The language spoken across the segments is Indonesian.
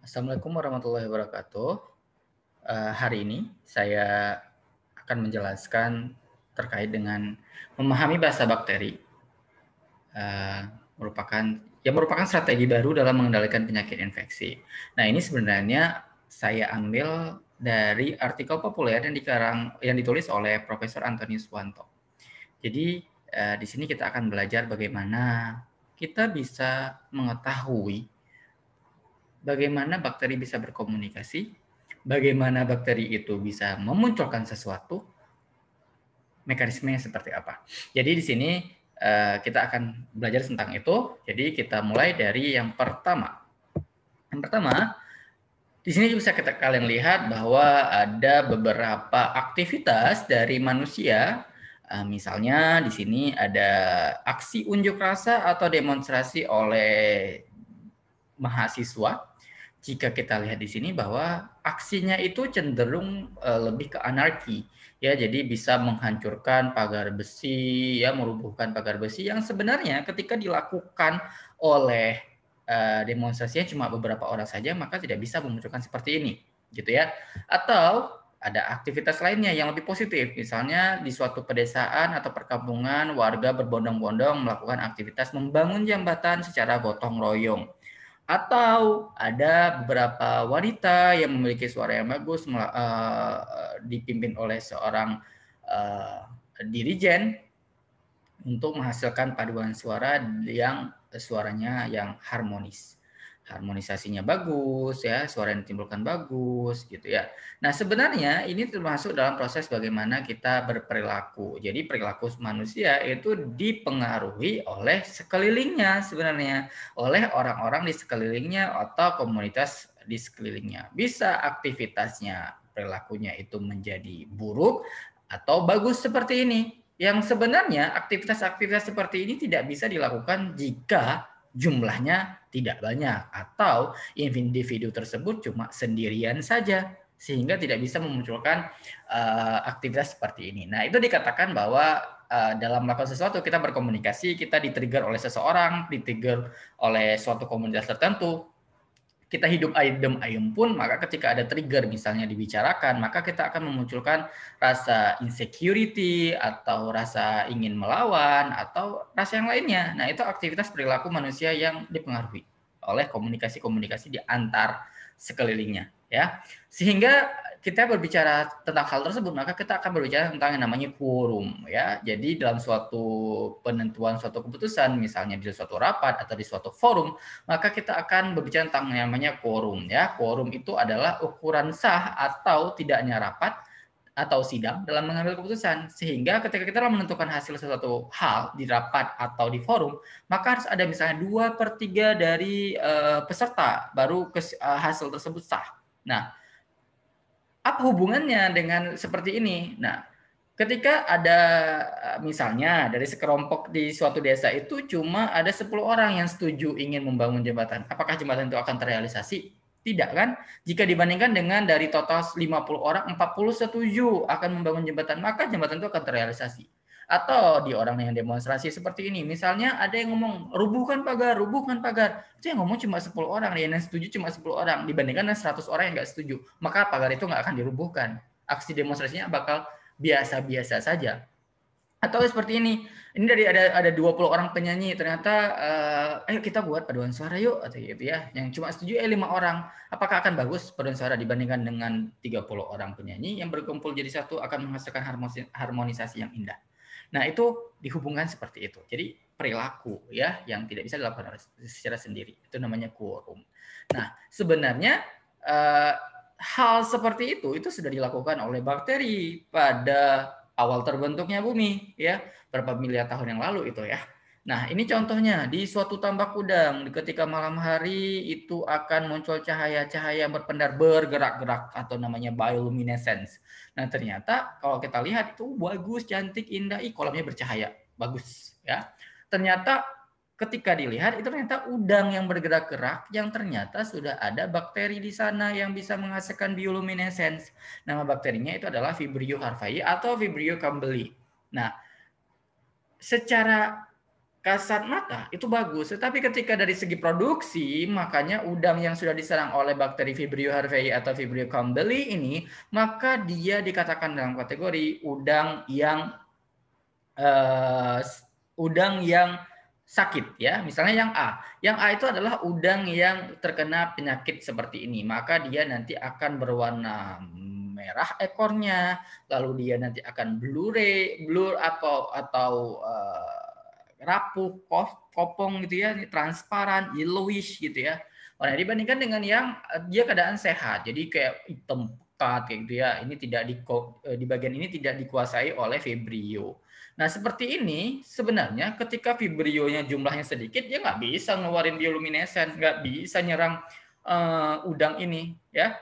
Assalamualaikum warahmatullahi wabarakatuh. Hari ini saya akan menjelaskan terkait dengan memahami bahasa bakteri, eee, merupakan merupakan strategi baru dalam mengendalikan penyakit infeksi. Nah, ini sebenarnya saya ambil dari artikel populer yang ditulis oleh Profesor Antonius Suwanto. Jadi, di sini kita akan belajar bagaimana kita bisa mengetahui bagaimana bakteri bisa berkomunikasi, bagaimana bakteri itu bisa memunculkan sesuatu, mekanismenya seperti apa. Jadi di sini kita akan belajar tentang itu. Jadi kita mulai dari yang pertama. Yang pertama, di sini bisa kalian lihat bahwa ada beberapa aktivitas dari manusia. Misalnya di sini ada aksi unjuk rasa atau demonstrasi oleh mahasiswa. Jika kita lihat di sini bahwa aksinya itu cenderung lebih ke anarki, ya. Jadi bisa menghancurkan pagar besi, ya, merubuhkan pagar besi yang sebenarnya ketika dilakukan oleh demonstrasinya cuma beberapa orang saja, maka tidak bisa memunculkan seperti ini, gitu ya. Atau ada aktivitas lainnya yang lebih positif, misalnya di suatu pedesaan atau perkampungan warga berbondong-bondong melakukan aktivitas membangun jembatan secara gotong royong. Atau ada beberapa wanita yang memiliki suara yang bagus dipimpin oleh seorang dirijen untuk menghasilkan paduan suara yang suaranya yang harmonis. Harmonisasinya bagus ya, suara yang ditimbulkan bagus gitu ya. Nah, sebenarnya ini termasuk dalam proses bagaimana kita berperilaku. Jadi perilaku manusia itu dipengaruhi oleh sekelilingnya sebenarnya, oleh orang-orang di sekelilingnya atau komunitas di sekelilingnya. Bisa aktivitasnya, perilakunya itu menjadi buruk atau bagus seperti ini. Yang sebenarnya aktivitas-aktivitas seperti ini tidak bisa dilakukan jika jumlahnya tidak banyak atau individu tersebut cuma sendirian saja sehingga tidak bisa memunculkan aktivitas seperti ini. Nah, itu dikatakan bahwa dalam melakukan sesuatu kita berkomunikasi, kita di-trigger oleh seseorang, di-trigger oleh suatu komunitas tertentu, kita hidup adem ayem pun, maka ketika ada trigger misalnya dibicarakan, maka kita akan memunculkan rasa insecurity atau rasa ingin melawan atau rasa yang lainnya. Nah, itu aktivitas perilaku manusia yang dipengaruhi oleh komunikasi-komunikasi di antar sekelilingnya, ya. Sehingga kita berbicara tentang hal tersebut, maka kita akan berbicara tentang yang namanya quorum, ya. Jadi dalam suatu penentuan suatu keputusan, misalnya di suatu rapat atau di suatu forum, maka kita akan berbicara tentang yang namanya quorum, ya. Quorum itu adalah ukuran sah atau tidaknya rapat atau sidang dalam mengambil keputusan. Sehingga ketika kita menentukan hasil sesuatu hal di rapat atau di forum, maka harus ada misalnya 2/3 dari peserta baru hasil tersebut sah. Nah, apa hubungannya dengan seperti ini? Nah, ketika ada misalnya dari sekelompok di suatu desa itu cuma ada 10 orang yang setuju ingin membangun jembatan. Apakah jembatan itu akan terrealisasi? Tidak kan? Jika dibandingkan dengan dari total 50 orang, 40 setuju akan membangun jembatan, maka jembatan itu akan terrealisasi. Atau di orang yang demonstrasi seperti ini, misalnya ada yang ngomong, rubuhkan pagar, rubuhkan pagar. Itu yang ngomong cuma 10 orang, yang setuju cuma 10 orang, dibandingkan dengan 100 orang yang nggak setuju. Maka pagar itu nggak akan dirubuhkan. Aksi demonstrasinya bakal biasa-biasa saja. Atau seperti ini dari ada 20 orang penyanyi ternyata ayo kita buat paduan suara yuk atau gitu ya. Yang cuma setuju 5 orang. Apakah akan bagus paduan suara dibandingkan dengan 30 orang penyanyi yang berkumpul jadi satu akan menghasilkan harmonisasi yang indah. Nah, itu dihubungkan seperti itu. Jadi perilaku ya yang tidak bisa dilakukan secara sendiri. Itu namanya quorum. Nah, sebenarnya hal seperti itu sudah dilakukan oleh bakteri pada awal terbentuknya bumi ya, berapa miliar tahun yang lalu itu ya. Nah, ini contohnya di suatu tambak udang ketika malam hari itu akan muncul cahaya-cahaya yang bergerak-gerak atau namanya bioluminescence. Nah, ternyata kalau kita lihat itu bagus, cantik, indah, kolamnya bercahaya, bagus ya. Ternyata ketika dilihat itu ternyata udang yang bergerak-gerak yang ternyata sudah ada bakteri di sana yang bisa menghasilkan bioluminescence. Nama bakterinya itu adalah Vibrio harvai atau Vibrio campbelli. Nah, secara kasat mata itu bagus, tetapi ketika dari segi produksi, makanya udang yang sudah diserang oleh bakteri Vibrio harvei atau Vibrio campbelli ini, maka dia dikatakan dalam kategori udang yang uh, udang yang sakit ya. Misalnya yang A. Yang A itu adalah udang yang terkena penyakit seperti ini, maka dia nanti akan berwarna merah ekornya, lalu dia nanti akan blur atau rapuh, kopong gitu ya, transparan, yellowish gitu ya. Nah, dibandingkan dengan yang dia keadaan sehat, jadi kayak hitam pekat kayak gitu ya. Ini tidak di bagian ini tidak dikuasai oleh Vibrio. Nah, seperti ini sebenarnya ketika Vibrionya jumlahnya sedikit, dia nggak bisa ngeluarin bioluminescence, nggak bisa nyerang udang ini, ya.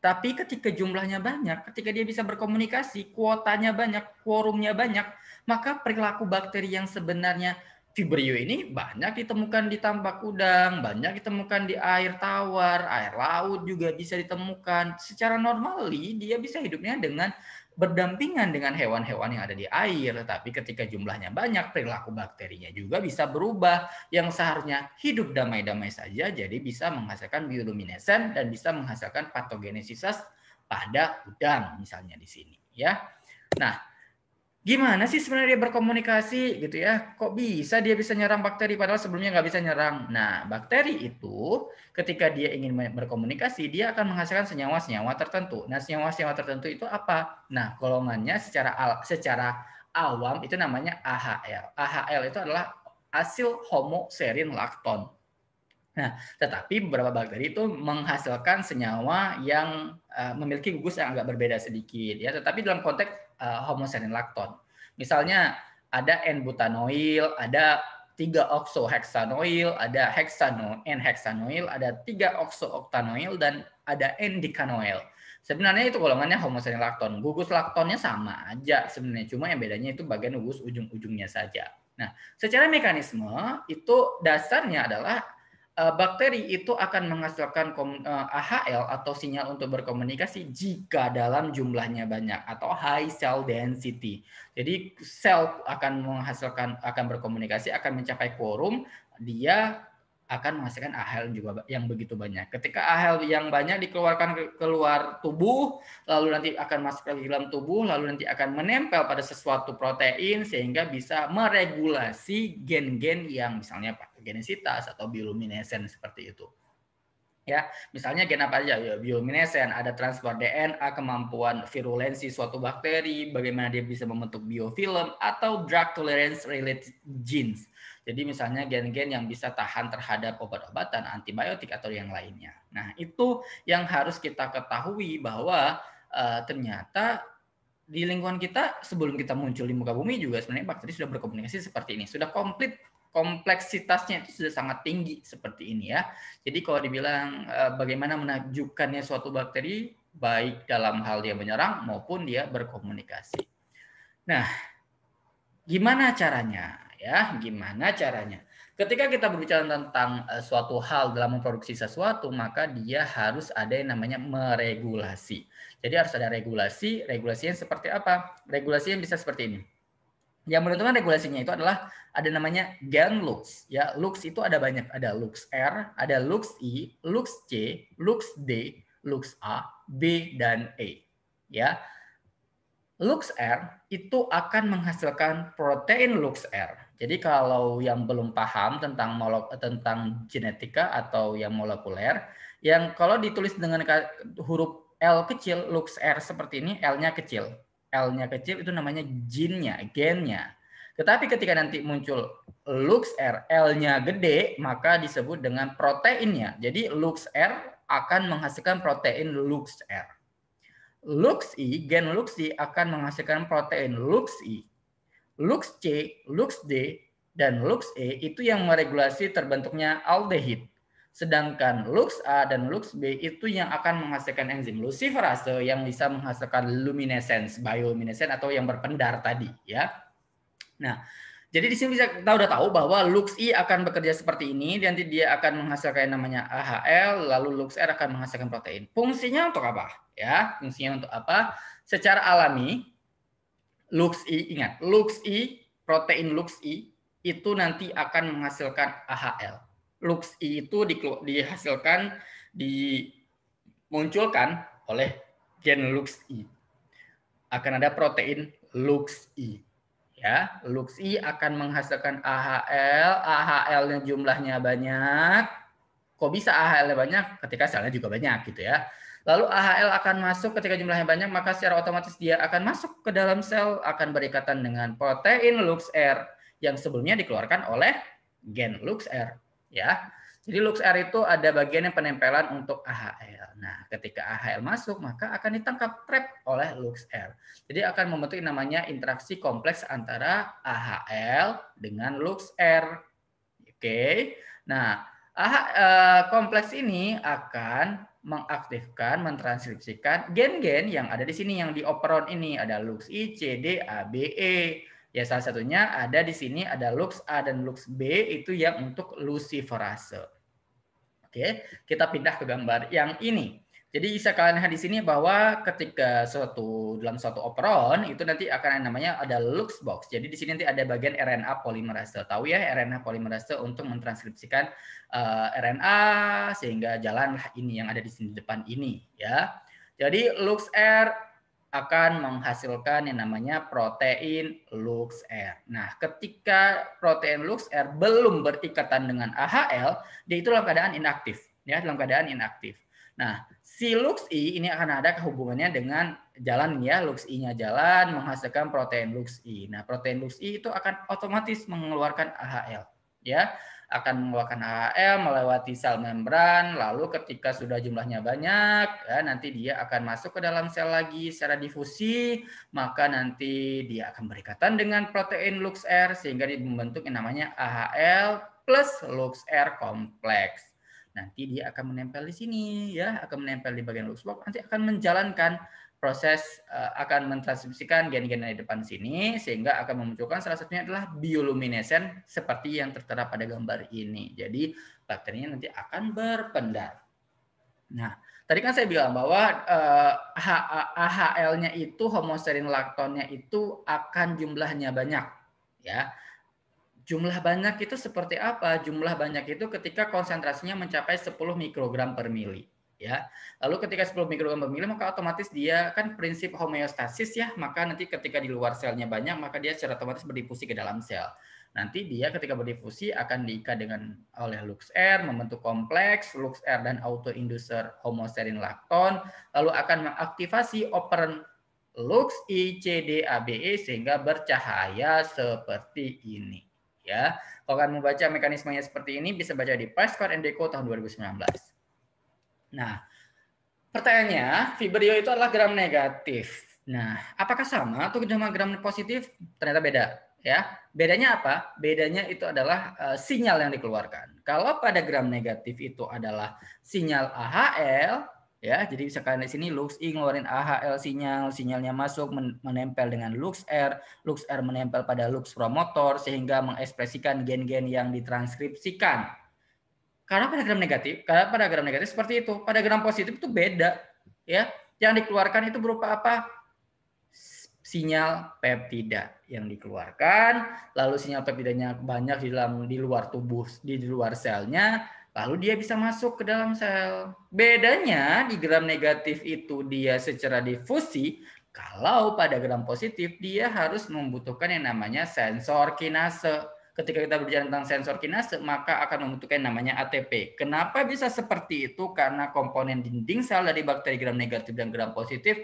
Tapi ketika jumlahnya banyak, ketika dia bisa berkomunikasi, kuotanya banyak, quorumnya banyak, maka perilaku bakteri yang sebenarnya Vibrio ini banyak ditemukan di tambak udang, banyak ditemukan di air tawar, air laut juga bisa ditemukan. Secara normally dia bisa hidupnya dengan berdampingan dengan hewan-hewan yang ada di air, tapi ketika jumlahnya banyak, perilaku bakterinya juga bisa berubah. Yang seharusnya hidup damai-damai saja, jadi bisa menghasilkan bioluminescent dan bisa menghasilkan patogenesis pada udang, misalnya di sini. Ya, nah, gimana sih sebenarnya dia berkomunikasi gitu ya? Kok bisa dia bisa nyerang bakteri padahal sebelumnya nggak bisa nyerang? Nah, bakteri itu ketika dia ingin berkomunikasi, dia akan menghasilkan senyawa-senyawa tertentu. Nah, senyawa-senyawa tertentu itu apa? Nah, golongannya secara awam itu namanya AHL. AHL itu adalah asil homoserin lakton. Nah, tetapi beberapa bakteri itu menghasilkan senyawa yang memiliki gugus yang agak berbeda sedikit ya, tetapi dalam konteks homoserin lakton. Misalnya ada N-butanoil, ada 3-oksoheksanoil, ada N-heksanoil, ada 3-okso-oktanoil dan ada N-dikanoil. Sebenarnya itu golongannya homoserin lakton. Gugus laktonnya sama aja sebenarnya, cuma yang bedanya itu bagian gugus ujung-ujungnya saja. Nah, secara mekanisme itu dasarnya adalah bakteri itu akan menghasilkan AHL atau sinyal untuk berkomunikasi jika dalam jumlahnya banyak atau high cell density. Jadi sel akan berkomunikasi, akan mencapai quorum, dia akan menghasilkan AHL juga yang begitu banyak. Ketika AHL yang banyak dikeluarkan keluar tubuh, lalu nanti akan masuk lagi ke dalam tubuh, lalu nanti akan menempel pada sesuatu protein sehingga bisa meregulasi gen-gen yang misalnya patogenesitas atau bioluminescence seperti itu. Ya, misalnya gen apa aja ya, bioluminescence, ada transport DNA, kemampuan virulensi suatu bakteri, bagaimana dia bisa membentuk biofilm atau drug tolerance related genes. Jadi misalnya gen-gen yang bisa tahan terhadap obat-obatan, antibiotik atau yang lainnya. Nah, itu yang harus kita ketahui bahwa ternyata di lingkungan kita sebelum kita muncul di muka bumi juga sebenarnya bakteri sudah berkomunikasi seperti ini. Sudah komplit, kompleksitasnya itu sudah sangat tinggi seperti ini ya. Jadi kalau dibilang bagaimana menakjubkannya suatu bakteri baik dalam hal dia menyerang maupun dia berkomunikasi. Nah, gimana caranya? Ya, gimana caranya? Ketika kita berbicara tentang suatu hal dalam memproduksi sesuatu, maka dia harus ada yang namanya meregulasi. Jadi harus ada regulasi. Regulasinya seperti apa? Regulasinya bisa seperti ini. Yang menentukan regulasinya itu adalah ada namanya gen lux. Ya, lux itu ada banyak. Ada lux R, ada lux I, lux C, lux D, lux A, B, dan E. Ya, LuxR itu akan menghasilkan protein LuxR. Jadi kalau yang belum paham tentang genetika atau yang molekuler, yang kalau ditulis dengan huruf L kecil, LuxR seperti ini, L-nya kecil. L-nya kecil itu namanya gennya. Tetapi ketika nanti muncul LuxR, L-nya gede, maka disebut dengan proteinnya. Jadi LuxR akan menghasilkan protein LuxR. LuxI, gen LuxI akan menghasilkan protein LuxI. LuxC, LuxD, dan LuxE itu yang meregulasi terbentuknya aldehid. Sedangkan LuxA dan LuxB itu yang akan menghasilkan enzim luciferase yang bisa menghasilkan luminescence, bioluminescence atau yang berpendar tadi ya. Nah, jadi di sini kita udah tahu bahwa LuxI akan bekerja seperti ini, nanti dia akan menghasilkan yang namanya AHL, lalu LuxR akan menghasilkan protein. Fungsinya untuk apa? Ya, fungsinya untuk apa? Secara alami, LuxI, ingat, LuxI, protein LuxI itu nanti akan menghasilkan AHL. LuxI itu dihasilkan, dimunculkan oleh gen LuxI. Akan ada protein LuxI. Ya, LuxI akan menghasilkan AHL, AHL-nya jumlahnya banyak. Kok bisa AHL-nya banyak? Ketika selnya juga banyak gitu ya. Lalu AHL akan masuk ketika jumlahnya banyak, maka secara otomatis dia akan masuk ke dalam sel, akan berikatan dengan protein LuxR yang sebelumnya dikeluarkan oleh gen LuxR. Ya, jadi LuxR itu ada bagian yang penempelan untuk AHL. Nah, ketika AHL masuk, maka akan ditangkap trap oleh LuxR. Jadi akan membentuk namanya interaksi kompleks antara AHL dengan LuxR. Oke. Nah, kompleks ini akan mengaktifkan, mentranskripsikan gen-gen yang ada di sini, yang di operon ini ada LuxI, CD, ABE. Ya, salah satunya ada di sini ada LuxA dan LuxB itu yang untuk luciferase. Oke, kita pindah ke gambar yang ini. Jadi bisa kalian lihat di sini bahwa ketika dalam suatu operon itu nanti akan namanya ada Lux box. Jadi di sini nanti ada bagian RNA polimerase. Tahu ya RNA polimerase untuk mentranskripsikan RNA sehingga jalanlah ini yang ada di sini depan ini ya. Jadi LuxR akan menghasilkan yang namanya protein LuxR. Nah, ketika protein LuxR belum berikatan dengan AHL, dia itu dalam keadaan inaktif, ya, dalam keadaan inaktif. Nah, si LuxI ini akan ada hubungannya dengan jalan ya, LuxI-nya jalan menghasilkan protein LuxI. Nah, protein LuxI itu akan otomatis mengeluarkan AHL, ya, akan mengeluarkan AHL melewati sel membran, lalu ketika sudah jumlahnya banyak, ya, nanti dia akan masuk ke dalam sel lagi secara difusi, maka nanti dia akan berikatan dengan protein LuxR sehingga membentuk yang namanya AHL plus LuxR kompleks. Nanti dia akan menempel di sini ya, akan menempel di bagian Luxbox, nanti akan menjalankan proses akan mentranskripsikan gen-gen di depan sini sehingga akan memunculkan salah satunya adalah bioluminescent seperti yang tertera pada gambar ini. Jadi bakterinya nanti akan berpendar. Nah, tadi kan saya bilang bahwa AHL-nya itu homoserin laktonnya itu akan jumlahnya banyak ya. Jumlah banyak itu seperti apa? Jumlah banyak itu ketika konsentrasinya mencapai 10 mikrogram per mili. Ya. Lalu ketika 10 mikrogram per mili maka otomatis dia kan prinsip homeostasis ya, maka nanti ketika di luar selnya banyak maka dia secara otomatis berdifusi ke dalam sel. Nanti dia ketika berdifusi akan diikat dengan oleh LuxR membentuk kompleks LuxR dan autoinducer homoserin lakton, lalu akan mengaktifasi operan LuxI, CD, ABE sehingga bercahaya seperti ini. Ya, kalau kalian mau baca mekanismenya seperti ini bisa baca di Prescott and Deco tahun 2019. Nah, pertanyaannya, Vibrio itu adalah gram negatif. Nah, apakah sama atau sama gram positif? Ternyata beda. Ya, bedanya apa? Bedanya itu adalah sinyal yang dikeluarkan. Kalau pada gram negatif itu adalah sinyal AHL, ya, jadi bisa kalian di sini LuxI ngeluarin AHL sinyalnya masuk menempel dengan LuxR, LuxR menempel pada Lux promotor sehingga mengekspresikan gen-gen yang ditranskripsikan. Karena pada gram negatif seperti itu, pada gram positif itu beda, ya. Yang dikeluarkan itu berupa apa? Sinyal peptida yang dikeluarkan, lalu sinyal peptidanya banyak di luar tubuh, di luar selnya, lalu dia bisa masuk ke dalam sel. Bedanya di gram negatif itu dia secara difusi, kalau pada gram positif dia harus membutuhkan yang namanya sensor kinase. Ketika kita berbicara tentang sensor kinase, maka akan membutuhkan namanya ATP. Kenapa bisa seperti itu? Karena komponen dinding sel dari bakteri gram negatif dan gram positif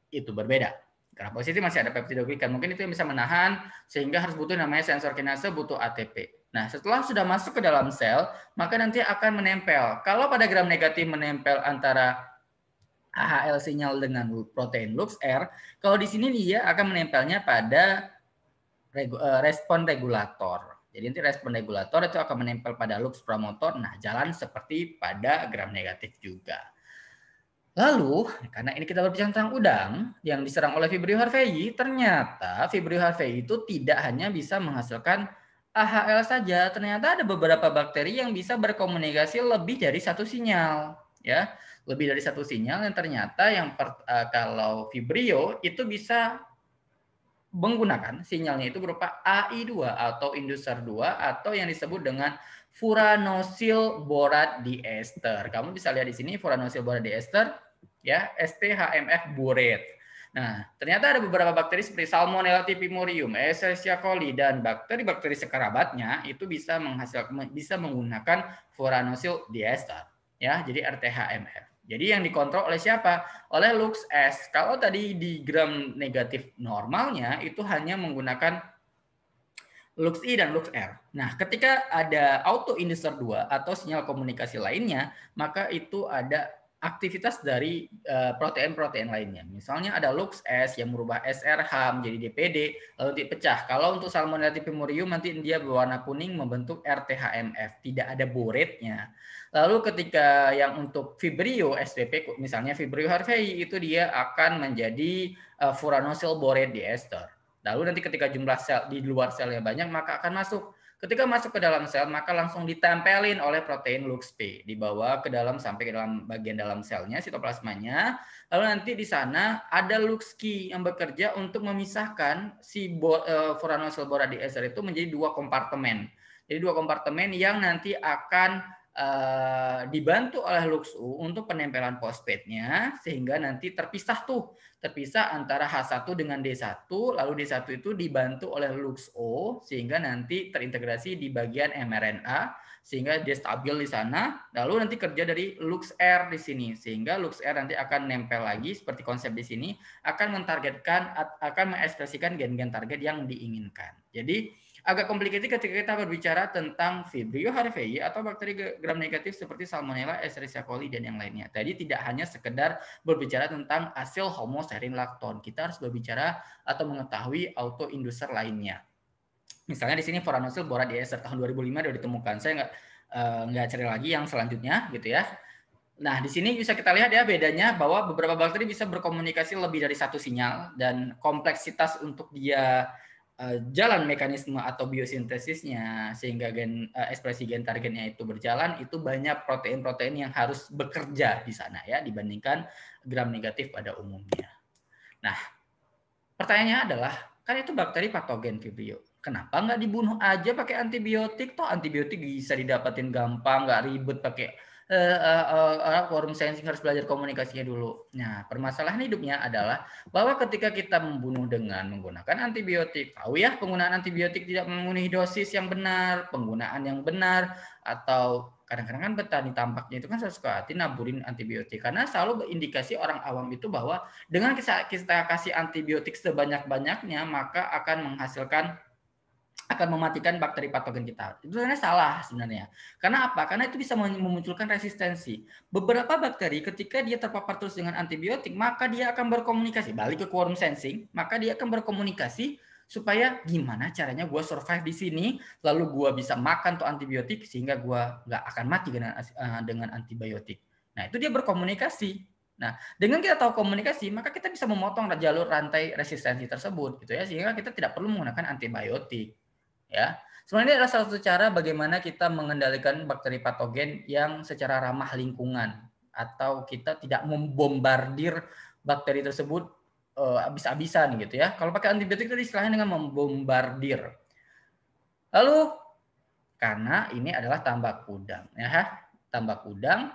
itu berbeda. Gram positif masih ada peptidoglikan, mungkin itu yang bisa menahan sehingga harus butuh namanya sensor kinase, butuh ATP. Nah, setelah sudah masuk ke dalam sel, maka nanti akan menempel. Kalau pada gram negatif menempel antara AHL sinyal dengan protein LuxR, kalau di sini dia akan menempelnya pada respon regulator. Jadi nanti respon regulator itu akan menempel pada Lux promotor. Nah, jalan seperti pada gram negatif juga. Lalu, karena ini kita berbicara tentang udang yang diserang oleh Vibrio harveyi, ternyata Vibrio harveyi itu tidak hanya bisa menghasilkan AHL saja, ternyata ada beberapa bakteri yang bisa berkomunikasi lebih dari satu sinyal, ya, lebih dari satu sinyal yang ternyata kalau Vibrio itu bisa menggunakan sinyalnya itu berupa AI2 atau inducer 2 atau yang disebut dengan furanosil borat diester. Kamu bisa lihat di sini furanosil borat diester ya, STHMF borate. Nah, ternyata ada beberapa bakteri seperti Salmonella typhimurium, Escherichia coli dan bakteri-bakteri sekerabatnya itu bisa menggunakan furanosil diester ya, jadi RTHMF. Jadi yang dikontrol oleh siapa? Oleh LuxS. Kalau tadi di gram negatif normalnya itu hanya menggunakan LuxI dan LuxR. Nah, ketika ada autoinducer 2 atau sinyal komunikasi lainnya, maka itu ada aktivitas dari protein-protein lainnya. Misalnya ada LuxS yang merubah SRH menjadi DPD lalu dipecah. Kalau untuk Salmonella typhimurium nanti dia berwarna kuning membentuk RTHMF, tidak ada borate-nya. Lalu ketika yang untuk Vibrio SPP misalnya Vibrio harvey itu dia akan menjadi furanosil borate diester. Lalu nanti ketika jumlah sel di luar selnya banyak maka akan masuk. Ketika masuk ke dalam sel maka langsung ditempelin oleh protein LuxP, dibawa ke dalam sampai ke dalam bagian dalam selnya sitoplasmanya. Lalu nanti di sana ada LuxKey yang bekerja untuk memisahkan si furanosil borate diester itu menjadi dua kompartemen. Jadi dua kompartemen yang nanti akan dibantu oleh LuxU untuk penempelan fosfatnya sehingga nanti terpisah antara H1 dengan D1, lalu D1 itu dibantu oleh LuxO sehingga nanti terintegrasi di bagian mRNA sehingga dia stabil di sana, lalu nanti kerja dari LuxR di sini sehingga LuxR nanti akan nempel lagi seperti konsep di sini akan mengekspresikan gen-gen target yang diinginkan. Jadi agak complicated ketika kita berbicara tentang Vibrio harvey atau bakteri gram negatif seperti Salmonella, Escherichia coli dan yang lainnya. Tadi tidak hanya sekedar berbicara tentang asil homoserin lakton, kita harus berbicara atau mengetahui autoinducer lainnya. Misalnya di sini furanosil borat diester tahun 2005 sudah ditemukan. Saya nggak cari lagi yang selanjutnya gitu ya. Nah, di sini bisa kita lihat ya bedanya bahwa beberapa bakteri bisa berkomunikasi lebih dari satu sinyal dan kompleksitas untuk dia jalan mekanisme atau biosintesisnya sehingga ekspresi gen targetnya itu berjalan, itu banyak protein-protein yang harus bekerja di sana ya dibandingkan gram negatif pada umumnya. Nah, pertanyaannya adalah kan itu bakteri patogen Vibrio. Kenapa nggak dibunuh aja pakai antibiotik? Toh antibiotik bisa didapatin gampang, nggak ribet pakai forum sensing harus belajar komunikasinya dulu. Nah, permasalahan hidupnya adalah bahwa ketika kita membunuh dengan menggunakan antibiotik, tahu ya penggunaan antibiotik tidak memenuhi dosis yang benar, penggunaan yang benar, atau kadang-kadang kan petani tampaknya itu kan suka hati naburin antibiotik karena selalu indikasi orang awam itu bahwa dengan kita kasih antibiotik sebanyak-banyaknya maka akan mematikan bakteri patogen kita. Itu sebenarnya salah sebenarnya. Karena apa? Karena itu bisa memunculkan resistensi. Beberapa bakteri ketika dia terpapar terus dengan antibiotik, maka dia akan berkomunikasi. Balik ke quorum sensing, maka dia akan berkomunikasi supaya gimana caranya gue survive di sini, lalu gue bisa makan tuh antibiotik sehingga gue nggak akan mati dengan antibiotik. Nah, itu dia berkomunikasi. Nah, dengan kita tahu komunikasi, maka kita bisa memotong jalur rantai resistensi tersebut gitu ya, sehingga kita tidak perlu menggunakan antibiotik. Ya, sebenarnya adalah salah satu cara bagaimana kita mengendalikan bakteri patogen yang secara ramah lingkungan atau kita tidak membombardir bakteri tersebut habis-habisan gitu ya. Kalau pakai antibiotik itu istilahnya dengan membombardir. Lalu karena ini adalah tambak udang ya, tambak udang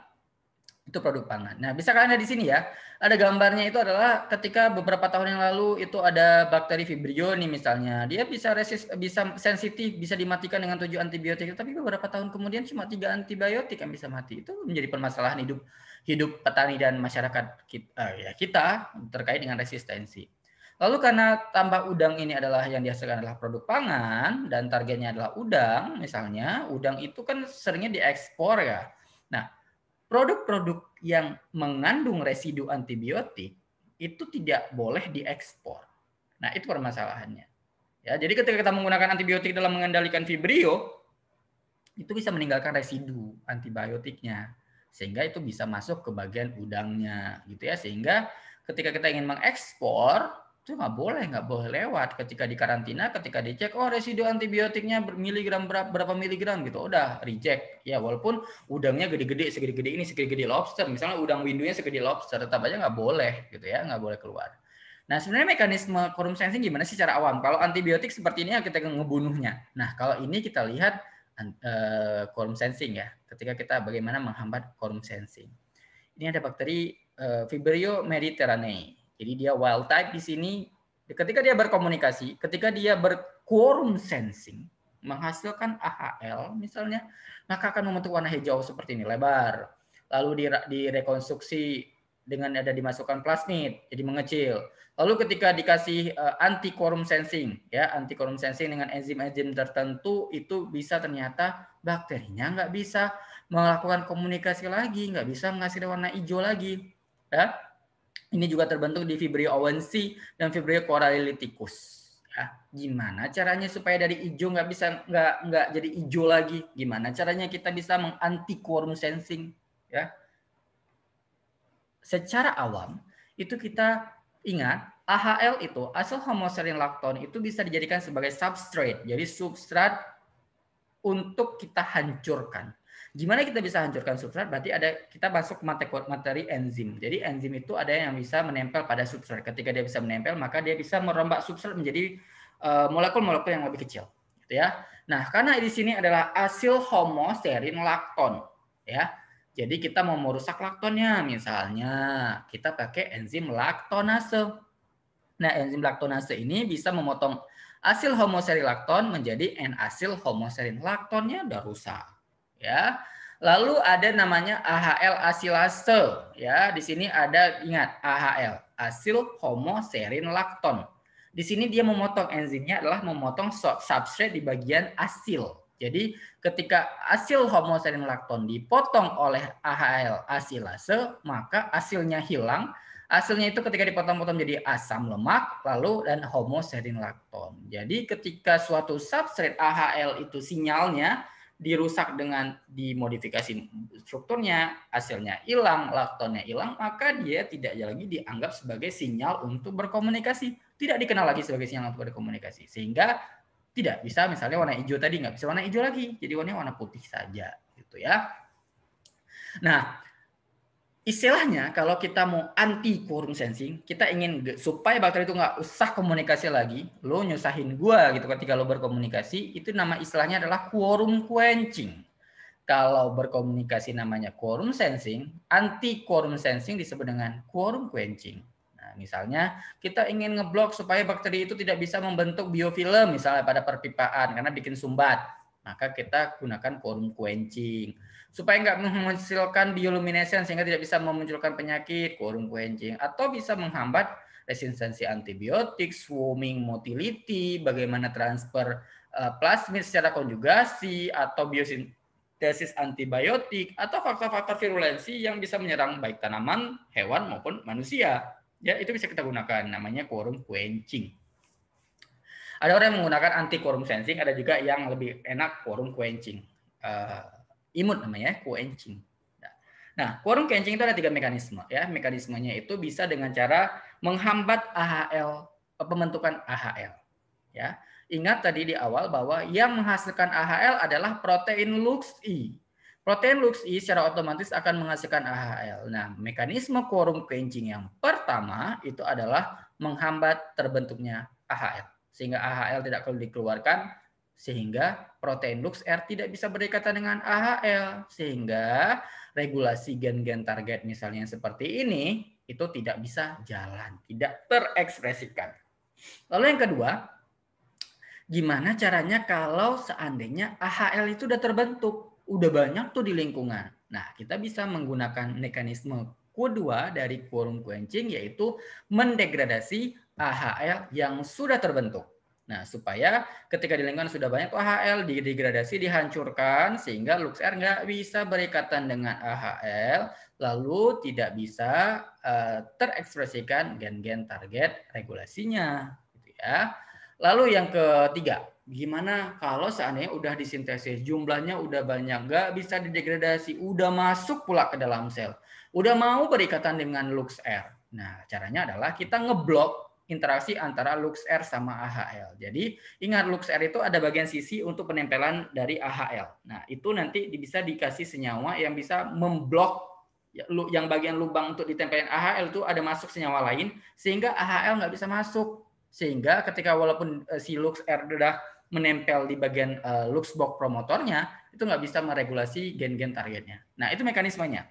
itu produk pangan. Nah, bisa kalian lihat di sini ya. Ada gambarnya itu adalah ketika beberapa tahun yang lalu itu ada bakteri Vibrio nih misalnya. Dia bisa sensitif, bisa dimatikan dengan 7 antibiotik, tapi beberapa tahun kemudian cuma 3 antibiotik yang bisa mati. Itu menjadi permasalahan hidup petani dan masyarakat kita terkait dengan resistensi. Lalu karena tambak udang ini adalah yang dihasilkan adalah produk pangan dan targetnya adalah udang, misalnya udang itu kan seringnya diekspor ya. Nah, produk-produk yang mengandung residu antibiotik itu tidak boleh diekspor. Nah, itu permasalahannya. Ya, jadi ketika kita menggunakan antibiotik dalam mengendalikan Vibrio, itu bisa meninggalkan residu antibiotiknya. Sehingga itu bisa masuk ke bagian udangnya gitu ya. Sehingga ketika kita ingin mengekspor, itu nggak boleh lewat ketika di karantina, ketika dicek residu antibiotiknya miligram berapa miligram gitu, udah reject ya, walaupun udangnya gede-gede segede-gede lobster, misalnya udang windunya segede lobster, tetap aja nggak boleh gitu ya, nggak boleh keluar. Nah, sebenarnya mekanisme quorum sensing gimana sih secara awam? Kalau antibiotik seperti ini kita ngebunuhnya. Nah, kalau ini kita lihat quorum sensing ya, ketika kita bagaimana menghambat quorum sensing. Ini ada bakteri Vibrio mediterranei. Jadi dia wild type di sini. Ketika dia berkomunikasi, ketika dia berquorum sensing, menghasilkan AHL misalnya, maka akan membentuk warna hijau seperti ini, lebar. Lalu direkonstruksi dengan ada dimasukkan plasmid, jadi mengecil. Lalu ketika dikasih anti quorum sensing, ya anti quorum sensing dengan enzim-enzim tertentu, itu bisa ternyata bakterinya nggak bisa melakukan komunikasi lagi, nggak bisa menghasilkan warna hijau lagi. Ya. Ini juga terbentuk di Vibrio owensi dan Vibrio coralliticus. Ya, gimana caranya supaya dari hijau nggak jadi hijau lagi? Gimana caranya kita bisa menganti quorum sensing? Ya, secara awam itu kita ingat AHL itu acyl homoserin lactone itu bisa dijadikan sebagai substrate. Jadi substrat untuk kita hancurkan. Gimana kita bisa hancurkan substrat? Berarti kita masuk materi enzim. Jadi enzim itu ada yang bisa menempel pada substrat. Ketika dia bisa menempel, maka dia bisa merombak substrat menjadi molekul-molekul yang lebih kecil. Gitu ya. Nah, karena di sini adalah acyl homoserin lactone, ya. Jadi kita mau merusak laktonnya, misalnya kita pakai enzim laktonase. Nah, enzim laktonase ini bisa memotong asil homoserin lakton menjadi N-asil homoserin laktonnya udah rusak. Ya. Lalu ada namanya AHL asilase, ya. Di sini ada ingat AHL, asil homoserin lakton. Di sini dia memotong enzimnya adalah memotong substrate di bagian asil. Jadi ketika asil homoserin lakton dipotong oleh AHL asilase, maka asilnya hilang. Hasilnya itu ketika dipotong-potong jadi asam lemak lalu dan homoserin lakton. Jadi ketika suatu substrate AHL itu sinyalnya dirusak dengan dimodifikasi strukturnya, hasilnya hilang, laktonnya hilang, maka dia tidak lagi dianggap sebagai sinyal untuk berkomunikasi. Tidak dikenal lagi sebagai sinyal untuk berkomunikasi. Sehingga tidak bisa misalnya warna hijau tadi nggak bisa warna hijau lagi. Jadi warna putih saja gitu ya. Nah, istilahnya kalau kita mau anti quorum sensing, kita ingin supaya bakteri itu nggak usah komunikasi lagi, lo nyusahin gua gitu ketika lo berkomunikasi, itu nama istilahnya adalah quorum quenching. Kalau berkomunikasi namanya quorum sensing, anti quorum sensing disebut dengan quorum quenching. Nah, misalnya kita ingin ngeblok supaya bakteri itu tidak bisa membentuk biofilm misalnya pada perpipaan karena bikin sumbat, maka kita gunakan quorum quenching. Supaya nggak menghasilkan bioluminescence sehingga tidak bisa memunculkan penyakit, quorum quenching, atau bisa menghambat resistensi antibiotik, swarming motility, bagaimana transfer plasmid secara konjugasi atau biosintesis antibiotik atau faktor-faktor virulensi yang bisa menyerang baik tanaman, hewan maupun manusia. Ya, itu bisa kita gunakan namanya quorum quenching. Ada orang yang menggunakan anti quorum sensing, ada juga yang lebih enak quorum quenching. Imut namanya quenching. Nah, quorum quenching itu ada 3 mekanisme ya. Mekanismenya itu bisa dengan cara menghambat AHL, pembentukan AHL ya. Ingat tadi di awal bahwa yang menghasilkan AHL adalah protein LUX-I. Protein LUX-I secara otomatis akan menghasilkan AHL. Nah, mekanisme quorum quenching yang pertama itu adalah menghambat terbentuknya AHL. Sehingga AHL tidak perlu dikeluarkan, sehingga protein LUX-R tidak bisa berikatan dengan AHL, sehingga regulasi gen-gen target misalnya seperti ini itu tidak bisa jalan, tidak terekspresikan. Lalu yang kedua, gimana caranya kalau seandainya AHL itu udah terbentuk, udah banyak tuh di lingkungan. Nah, kita bisa menggunakan mekanisme kedua dari quorum quenching, yaitu mendegradasi AHL yang sudah terbentuk. Nah, supaya ketika di lingkungan sudah banyak AHL, didegradasi, dihancurkan, sehingga LUX-R nggak bisa berikatan dengan AHL, lalu tidak bisa terekspresikan gen-gen target regulasinya. Gitu ya. Lalu yang ketiga, gimana kalau seandainya udah disintesis, jumlahnya udah banyak, nggak bisa didegradasi, udah masuk pula ke dalam sel, udah mau berikatan dengan LUX-R. Nah, caranya adalah kita ngeblok interaksi antara LUX-R sama AHL. Jadi ingat LUX-R itu ada bagian sisi untuk penempelan dari AHL. Nah, itu nanti bisa dikasih senyawa yang bisa memblok yang bagian lubang untuk ditempelin AHL itu ada masuk senyawa lain sehingga AHL nggak bisa masuk. Sehingga ketika walaupun si LuxR sudah menempel di bagian Luxbox promotornya, itu nggak bisa meregulasi gen-gen targetnya. Nah, itu mekanismenya.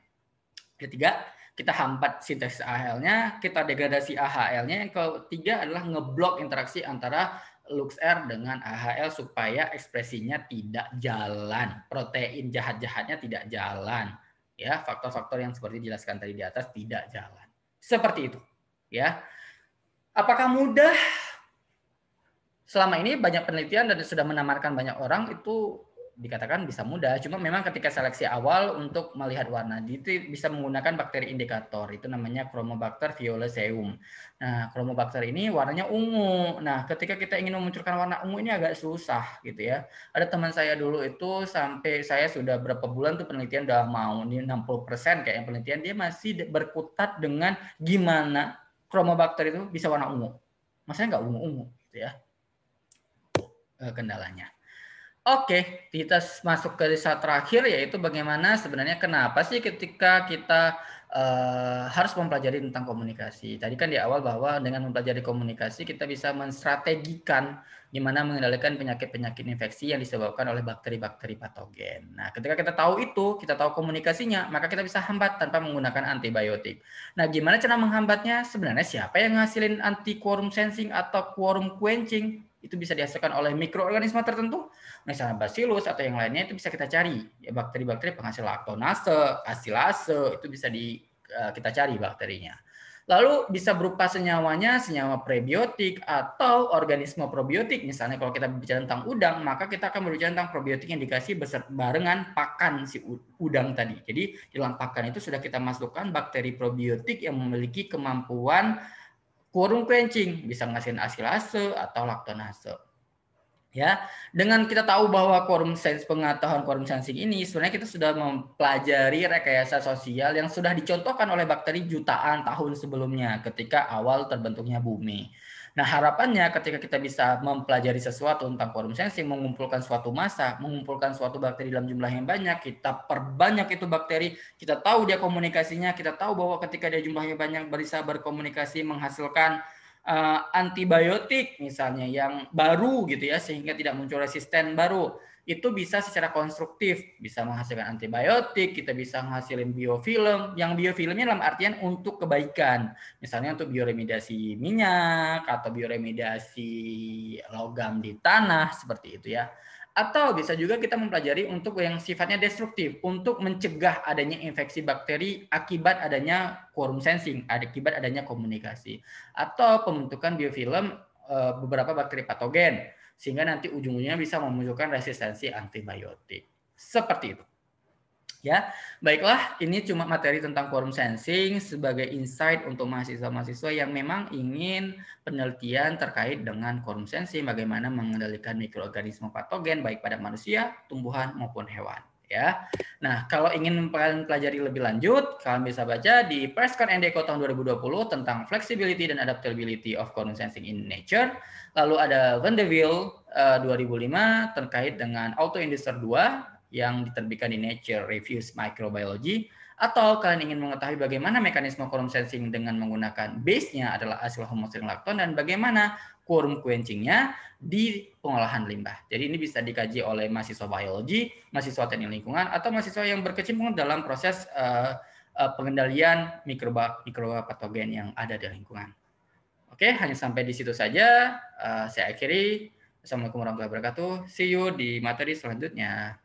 Ketiga, kita hambat sintesis AHL-nya, kita degradasi AHL-nya. Yang ketiga adalah ngeblok interaksi antara LuxR dengan AHL supaya ekspresinya tidak jalan, protein jahat-jahatnya tidak jalan. Ya, faktor-faktor yang seperti dijelaskan tadi di atas tidak jalan. Seperti itu. Ya. Apakah mudah? Selama ini banyak penelitian dan sudah menamarkan banyak orang itu dikatakan bisa mudah. Cuma memang ketika seleksi awal untuk melihat warna itu bisa menggunakan bakteri indikator. Itu namanya Chromobacter violaceum. Nah, Chromobacter ini warnanya ungu. Nah, ketika kita ingin memunculkan warna ungu ini agak susah gitu ya. Ada teman saya dulu itu sampai saya sudah berapa bulan tuh penelitian udah mau nih 60% kayak penelitian dia masih berkutat dengan gimana Chromobacter itu bisa warna ungu. Masanya nggak ungu-ungu gitu ya kendalanya. Oke, kita masuk ke saat terakhir yaitu bagaimana sebenarnya kenapa sih ketika kita harus mempelajari tentang komunikasi. Tadi kan di awal bahwa dengan mempelajari komunikasi kita bisa menstrategikan gimana mengendalikan penyakit-penyakit infeksi yang disebabkan oleh bakteri-bakteri patogen. Nah, ketika kita tahu itu, kita tahu komunikasinya, maka kita bisa hambat tanpa menggunakan antibiotik. Nah, gimana cara menghambatnya? Sebenarnya siapa yang ngasilin anti-quorum sensing atau quorum quenching? Itu bisa dihasilkan oleh mikroorganisme tertentu, misalnya bacillus atau yang lainnya itu bisa kita cari. Ya, bakteri-bakteri penghasil laktonase, asilase itu bisa kita cari bakterinya. Lalu bisa berupa senyawanya, senyawa prebiotik atau organisme probiotik. Misalnya kalau kita bicara tentang udang, maka kita akan berbicara tentang probiotik yang dikasih barengan pakan si udang tadi. Jadi di dalam pakan itu sudah kita masukkan bakteri probiotik yang memiliki kemampuan quorum quenching, bisa ngasihin asilase atau laktonase. Ya, dengan kita tahu bahwa pengetahuan quorum sensing ini sebenarnya kita sudah mempelajari rekayasa sosial yang sudah dicontohkan oleh bakteri jutaan tahun sebelumnya ketika awal terbentuknya bumi. Nah, harapannya ketika kita bisa mempelajari sesuatu tentang quorum sensing, mengumpulkan suatu massa, mengumpulkan suatu bakteri dalam jumlah yang banyak, kita perbanyak itu bakteri, kita tahu dia komunikasinya, kita tahu bahwa ketika dia jumlahnya banyak bisa berkomunikasi menghasilkan antibiotik misalnya yang baru gitu ya sehingga tidak muncul resisten baru, itu bisa secara konstruktif bisa menghasilkan antibiotik, kita bisa menghasilkan biofilm, yang biofilmnya dalam artian untuk kebaikan, misalnya untuk bioremediasi minyak atau bioremediasi logam di tanah seperti itu ya. Atau bisa juga kita mempelajari untuk yang sifatnya destruktif, untuk mencegah adanya infeksi bakteri akibat adanya quorum sensing, akibat adanya komunikasi. Atau pembentukan biofilm beberapa bakteri patogen, sehingga nanti ujung-ujungnya bisa memunculkan resistensi antibiotik. Seperti itu. Ya, baiklah, ini cuma materi tentang quorum sensing sebagai insight untuk mahasiswa-mahasiswa yang memang ingin penelitian terkait dengan quorum sensing, bagaimana mengendalikan mikroorganisme patogen baik pada manusia, tumbuhan maupun hewan. Ya, nah kalau ingin pelajari lebih lanjut, kalian bisa baca di Prescott and Deco tahun 2020 tentang flexibility dan adaptability of quorum sensing in nature. Lalu ada Van de Wiel 2005 terkait dengan autoinducer 2 yang diterbitkan di Nature Reviews Microbiology, atau kalian ingin mengetahui bagaimana mekanisme quorum sensing dengan menggunakan base-nya adalah asil homosilin lakton dan bagaimana quorum quenching-nya di pengolahan limbah. Jadi ini bisa dikaji oleh mahasiswa biologi, mahasiswa teknik lingkungan, atau mahasiswa yang berkecimpung dalam proses pengendalian mikroba patogen yang ada di lingkungan. Oke, hanya sampai di situ saja. Saya akhiri. Assalamualaikum warahmatullahi wabarakatuh. See you di materi selanjutnya.